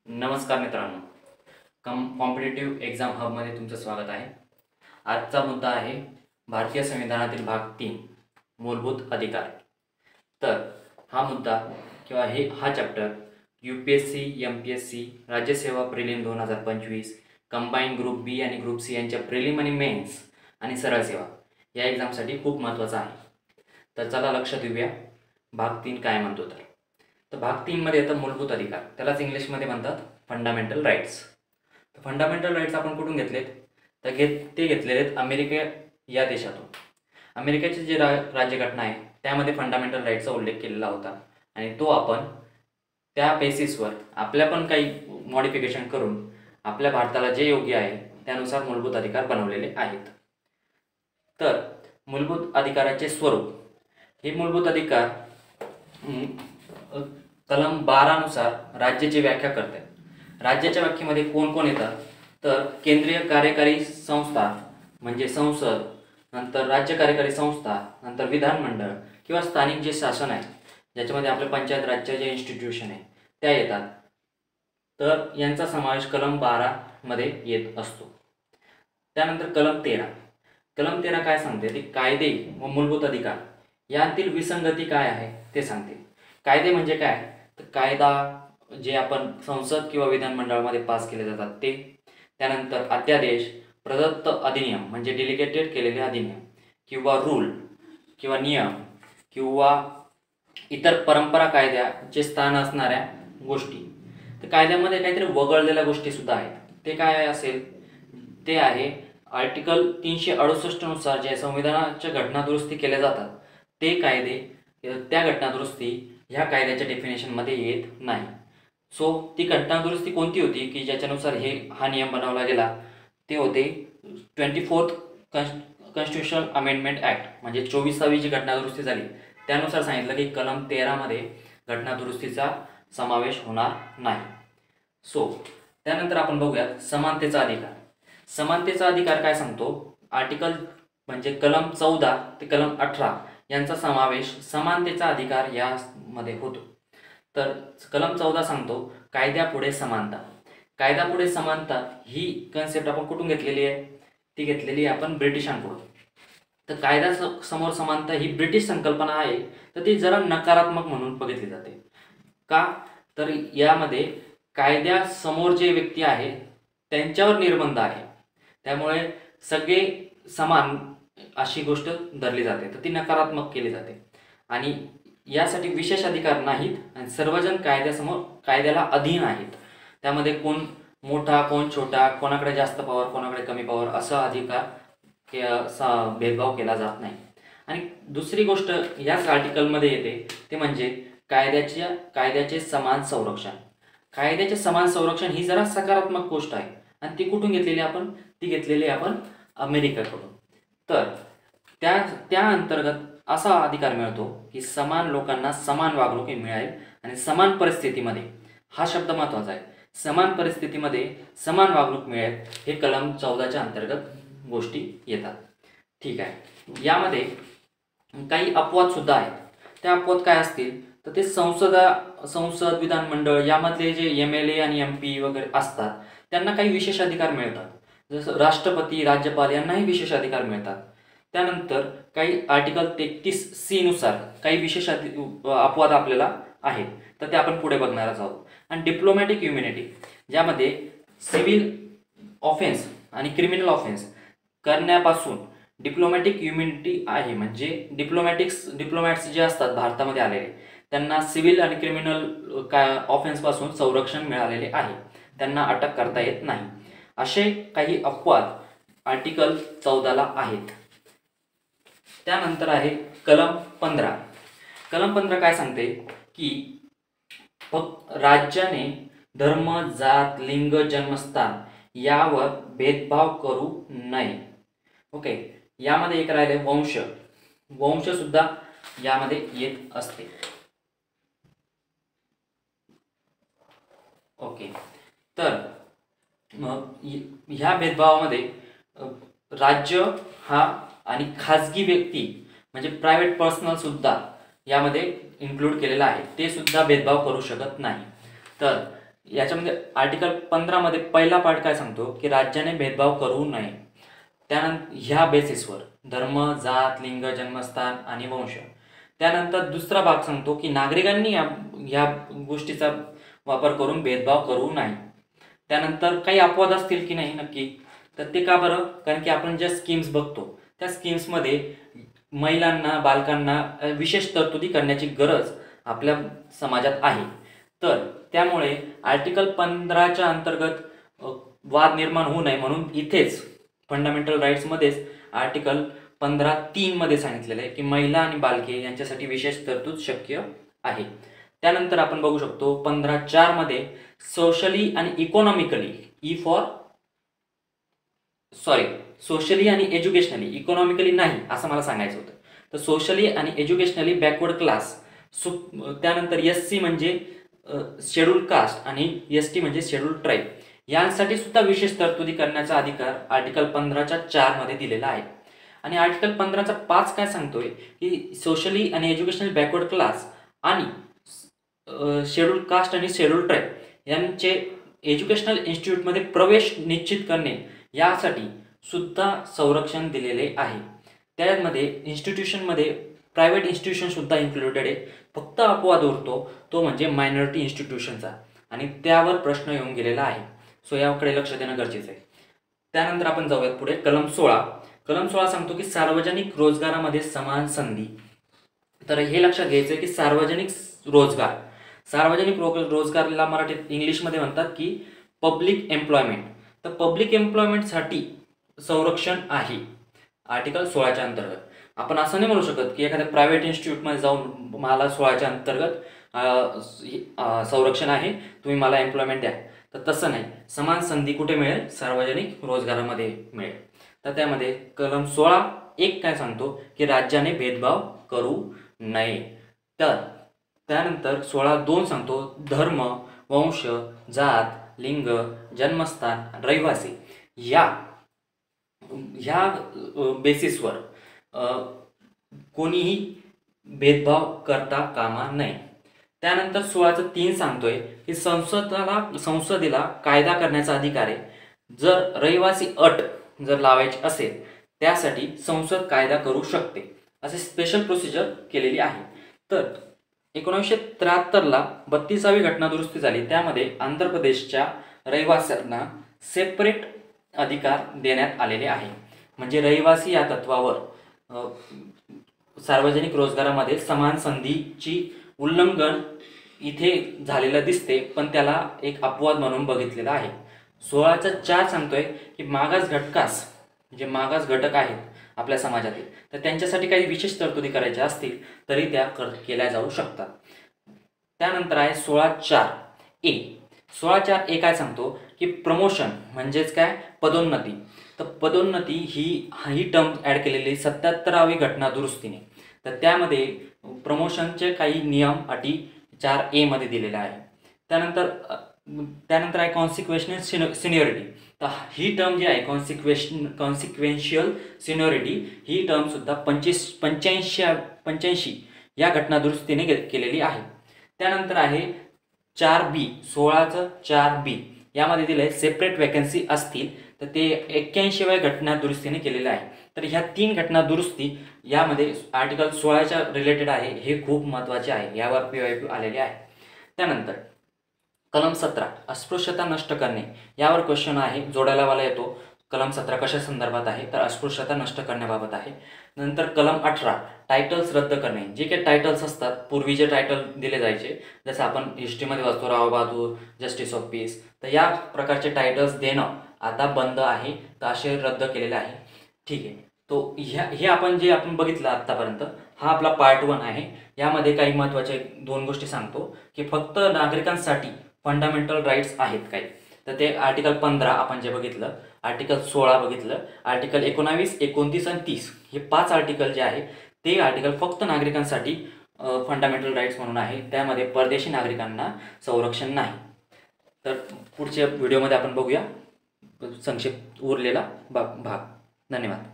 नमस्कार मित्रांनो, competitive exam हबमध्ये तुमचं स्वागत आहे. आजचा मुद्दा आहे भारतीय संविधानातील भाग 3 मूलभूत अधिकार. तर हा मुद्दा किंवा हा चॅप्टर UPSC, MPSC, राज्यसेवा प्रिलिम 2025, कंबाईन ग्रुप बी आणि ग्रुप सी यांच्या प्रिलिम आणि मेन्स आणि सरळ सेवा या एक्झामसाठी खूप महत्त्वाचा आहे. तर चला लक्ष देऊया भाग 3 काय म्हणतो. तर भाग 3 मध्ये येतं मूलभूत अधिकार, त्यालाच इंग्लिशमध्ये म्हणतात फंडामेंटल राईट्स. तर फंडामेंटल राईट्स आपण कुठून घेतलेत? तर ते घेतलेले आहेत अमेरिका या देशातून. अमेरिकेची जी राज्यघटना आहे त्यामध्ये फंडामेंटल राईट्सचा उल्लेख केलेला होता आणि तो आपण त्या बेसिसवर आपल्या पण काही मॉडिफिकेशन करून आपल्या भारताला जे योग्य आहे त्यानुसार मूलभूत अधिकार बनवलेले आहेत. तर मूलभूत अधिकाराचे स्वरूप, हे मूलभूत अधिकार कलम 12 नुसार राज्याची व्याख्या करतात. राज्याच्या व्याख्येमध्ये कोण कोण येतात? तर केंद्रीय कार्यकारी संस्था म्हणजे संसद, नंतर राज्य कार्यकारी संस्था, नंतर विधानमंडळ किंवा स्थानिक जे शासन आहे ज्याच्यामध्ये आपले पंचायत राज्य जे इन्स्टिट्यूशन आहे त्या येतात. तर यांचा समावेश कलम 12 मध्ये येत असतो. त्यानंतर कलम 13 काय सांगते? ते कायदे व मूलभूत अधिकार यांतील विसंगती काय आहे ते सांगते. कायदे म्हणजे काय? तर कायदा जे आपण संसद किंवा विधानमंडळामध्ये पास केले जातात ते. त्यानंतर अध्यादेश, प्रदत्त अधिनियम म्हणजे डेलिगेटेड केलेले अधिनियम किंवा रूल किंवा नियम किंवा इतर परंपरा कायद्याचे स्थान असणाऱ्या गोष्टी. तर कायद्यामध्ये काहीतरी वगळलेल्या गोष्टी सुद्धा आहेत. ते काय असेल? ते आहे आर्टिकल 368 नुसार जे संविधानाच्या घटनादुरुस्ती केल्या जातात ते कायदे, त्या घटनादुरुस्ती ह्या कायद्याच्या डेफिनेशनमध्ये येत नाही. सो ती घटनादुरुस्ती कोणती होती की ज्याच्यानुसार हा नियम बनवला गेला? ते होते 24th कॉन्स्टिट्यूशनल अमेंडमेंट ॲक्ट म्हणजे 24वी जी घटनादुरुस्ती झाली त्यानुसार सांगितलं की कलम 13 मध्ये घटनादुरुस्तीचा समावेश होणार नाही. सो त्यानंतर आपण बघूयात समानतेचा अधिकार. समानतेचा अधिकार काय सांगतो? आर्टिकल म्हणजे कलम 14 ते कलम 18 यांचा समावेश समानतेचा अधिकार यामध्ये होतो. तर कलम 14 सांगतो कायद्यापुढे समानता. कायद्यापुढे समानता ही कन्सेप्ट आपण कुठून घेतलेली आहे? ती घेतलेली आहे आपण ब्रिटिशांकडून. तर कायदा समोर समानता ही ब्रिटिश संकल्पना आहे, तर ती जरा नकारात्मक म्हणून बघितली जाते. का? तर यामध्ये कायद्यासमोर जे व्यक्ती आहे त्यांच्यावर निर्बंध आहे, त्यामुळे सगळे समान अशी गोष्ट धरली जाते, तर ती नकारात्मक केली जाते. आणि यासाठी विशेष अधिकार नाहीत आणि सर्वजण कायद्याला अधीन आहेत. त्यामध्ये कोण मोठा कोण छोटा, कोणाकडे जास्त पॉवर कोणाकडे कमी पॉवर असा अधिकार भेदभाव केला जात नाही. आणि दुसरी गोष्ट याच आर्टिकलमध्ये येते ते म्हणजे कायद्याचे समान संरक्षण. कायद्याचे समान संरक्षण ही जरा सकारात्मक गोष्ट आहे आणि ती कुठून घेतलेली आपण अमेरिकेकडून. तर त्या अंतर्गत असा अधिकार मिळतो की समान लोकांना समान वागणूक मिळेल आणि समान परिस्थितीमध्ये, हा शब्द महत्त्वाचा आहे, समान परिस्थितीमध्ये समान वागणूक मिळेल, हे कलम 14च्या अंतर्गत गोष्टी येतात. ठीक आहे. यामध्ये काही अपवाद सुद्धा आहेत. त्या अपवाद काय असतील? तर ते संसद विधानमंडळ यामधले जे MLA आणि MP वगैरे असतात त्यांना काही विशेष अधिकार मिळतात. जसं राष्ट्रपती, राज्यपाल यांनाही विशेष अधिकार मिळतात. त्यानंतर काही आर्टिकल 33C नुसार काही विशेष अपवाद आपल्याला आहेत, तर ते आपण पुढे बघणारच आहोत. आणि डिप्लोमॅटिक इम्युनिटी, ज्यामध्ये सिव्हिल ऑफेन्स आणि क्रिमिनल ऑफेन्स करण्यापासून डिप्लोमॅटिक इम्युनिटी आहे. म्हणजे डिप्लोमॅट्स जे असतात भारतामध्ये आलेले त्यांना सिव्हिल आणि क्रिमिनल ऑफेन्सपासून संरक्षण मिळालेले आहे, त्यांना अटक करता येत नाही. असे काही अपवाद आर्टिकल 14ला आहेत. त्यानंतर आहे कलम 15. कलम 15 काय सांगते की राज्याने धर्म, जात, लिंग, जन्मस्थान यावर भेदभाव करू नये. ओके. यामध्ये एक राहिले वंश सुद्धा यामध्ये येत असते. ओके. तर ह्या भेदभावामध्ये राज्य हा आणि खाजगी व्यक्ती म्हणजे प्रायव्हेट पर्सनल सुद्धा यामध्ये इन्क्लूड केलेला आहे, ते सुद्धा भेदभाव करू शकत नाही. तर याच्यामध्ये आर्टिकल 15 मध्ये पहिला पार्ट काय सांगतो की राज्याने भेदभाव करू नये. त्यानंतर ह्या बेसिसवर धर्म, जात, लिंग, जन्मस्थान आणि वंश. त्यानंतर दुसरा भाग सांगतो की नागरिकांनी ह्या गोष्टीचा वापर करून भेदभाव करू नये. त्यानंतर काही अपवाद असतील की नाही नक्की, तर ते का बरं, कारण की आपण ज्या स्कीम्स बघतो त्या स्कीम्समध्ये महिलांना, बालकांना विशेष तरतुदी करण्याची गरज आपल्या समाजात आहे. तर त्यामुळे आर्टिकल 15च्या अंतर्गत वाद निर्माण होऊ नये म्हणून इथेच फंडामेंटल राईट्समध्येच आर्टिकल 15(3) मध्ये सांगितलेलं आहे की महिला आणि बालके यांच्यासाठी विशेष तरतूद शक्य आहे. त्यानंतर आपण बघू शकतो 15(4) मध्ये सोशली आणि इकॉनॉमिकली, सोशली आणि एज्युकेशनली, इकॉनॉमिकली नाही असं मला सांगायचं होतं, तर सोशली आणि एज्युकेशनली बॅकवर्ड क्लास, त्यानंतर SC म्हणजे शेड्यूल कास्ट आणि ST म्हणजे शेड्यूल ट्राईब, यांसाठी सुद्धा विशेष तरतुदी करण्याचा अधिकार आर्टिकल 15(4) मध्ये दिलेला आहे. आणि आर्टिकल 15(5) काय सांगतोय की सोशली आणि एज्युकेशनल बॅकवर्ड क्लास आणि शेड्यूल कास्ट आणि शेड्यूल ट्राईब यांचे एज्युकेशनल इन्स्टिट्यूटमध्ये प्रवेश निश्चित करणे यासाठी सुद्धा संरक्षण दिलेले आहे. त्यामध्ये इन्स्टिट्यूशनमध्ये प्रायव्हेट इन्स्टिट्यूशन सुद्धा इन्क्लुडेड आहे. फक्त अपवाद उरतो तो म्हणजे मायनॉरिटी इन्स्टिट्यूशनचा, आणि त्यावर प्रश्न येऊन गेलेला आहे. सो याकडे लक्ष देणं गरजेचं आहे. त्यानंतर आपण जाऊयात पुढे. कलम 16 सांगतो की सार्वजनिक रोजगारामध्ये समान संधी. तर हे लक्षात घ्यायचं आहे की सार्वजनिक रोजगारला मराठीत इंग्लिशमध्ये म्हणतात की पब्लिक एम्प्लॉयमेंट. तर पब्लिक एम्प्लॉयमेंटसाठी संरक्षण आहे आर्टिकल 16च्या अंतर्गत. आपण असं नाही म्हणू शकत की एखाद्या प्रायव्हेट इन्स्टिट्यूटमध्ये जाऊन मला 16च्या अंतर्गत संरक्षण आहे, तुम्ही मला एम्प्लॉयमेंट द्या. तर तसं नाही. समान संधी कुठे मिळेल? सार्वजनिक रोजगारामध्ये मिळेल. तर त्यामध्ये कलम 16(1) काय सांगतो की राज्याने भेदभाव करू नये. तर त्यानंतर 16(2) सांगतो धर्म, वंश, जात, लिंग, जन्मस्थान, रहिवासी ह्या बेसिसवर कोणीही भेदभाव करता कामा नये. त्यानंतर 16(3) सांगतोय की संसदेला कायदा करण्याचा अधिकार आहे. जर रहिवासी अट जर लावायची असेल त्यासाठी संसद कायदा करू शकते, असे स्पेशल प्रोसिजर केलेली आहे. तर 1973ला 32वी घटना दुरुस्ती झाली. त्यामध्ये आंध्र प्रदेशच्या रहिवाशांना सेपरेट अधिकार देण्यात आलेले आहे. म्हणजे रहिवासी या तत्वावर सार्वजनिक रोजगारामध्ये समान संधीची उल्लंघन इथे झालेलं दिसते, पण त्याला एक अपवाद म्हणून बघितलेला आहे. 16(4) सांगतोय की मागास घटक आहेत आपल्या समाजातील, तर त्यांच्यासाठी काही विशेष तरतुदी करायच्या असतील तरी त्या केल्या जाऊ शकतात. त्यानंतर आहे 16(4)(a). 16(4)(a) काय सांगतो की प्रमोशन म्हणजेच काय? पदोन्नती. तर पदोन्नती ही टर्म ॲड केलेली 77वी घटना दुरुस्तीने. तर त्यामध्ये प्रमोशनचे काही नियम, अटी 4(a) मध्ये दिलेला आहे. त्यानंतर आहे कॉन्सिक्वेन्शियल सिनियरिटी. तर ही टर्म जी आहे कॉन्सिक्वेन्शियल सिनियरिटी, ही टर्म सुद्धा 85 या घटना दुरुस्तीने केलेली आहे. त्यानंतर आहे 4(b). 16(4)(b) यामध्ये दिलं आहे सेपरेट वॅकन्सी असतील तर ते 81व्या घटना दुरुस्तीने केलेलं आहे. तर ह्या 3 घटना दुरुस्ती यामध्ये आर्टिकल 16च्या रिलेटेड आहे. हे खूप महत्त्वाचे आहे, यावर PYQ आलेले आहे. त्यानंतर कलम 17 अस्पृश्यता नष्ट करणे, यावर क्वेश्चन आहे, जोडायला वाला येतो. कलम 17 कशा संदर्भात आहे? तर अस्पृश्यता नष्ट करण्याबाबत आहे. नंतर कलम 18 टायटल्स रद्द करणे. जे काही टायटल्स असतात, पूर्वी जे टायटल दिले जायचे, जसं आपण हिस्ट्रीमध्ये वाचतो Rao Bahadur, justice of peace, तर या प्रकारचे टायटल्स देणं आता बंद आहे, तर असे रद्द केलेले आहे. ठीक आहे. तो हे आपण बघितलं आत्तापर्यंत, हा आपला पार्ट 1 आहे. यामध्ये काही महत्त्वाचे 2 गोष्टी सांगतो की फक्त नागरिकांसाठी फंडामेंटल राईट्स आहेत काही, तर ते आर्टिकल 15 आपण जे बघितलं, आर्टिकल 16 बघितलं, आर्टिकल 19, 29 आणि 30 हे 5 आर्टिकल जे आहे ते आर्टिकल फक्त नागरिकांसाठी फंडामेंटल राईट्स म्हणून आहे. त्यामध्ये परदेशी नागरिकांना संरक्षण नाही. तर पुढच्या व्हिडिओमध्ये आपण बघूया संक्षिप्त उरलेला भाग. धन्यवाद.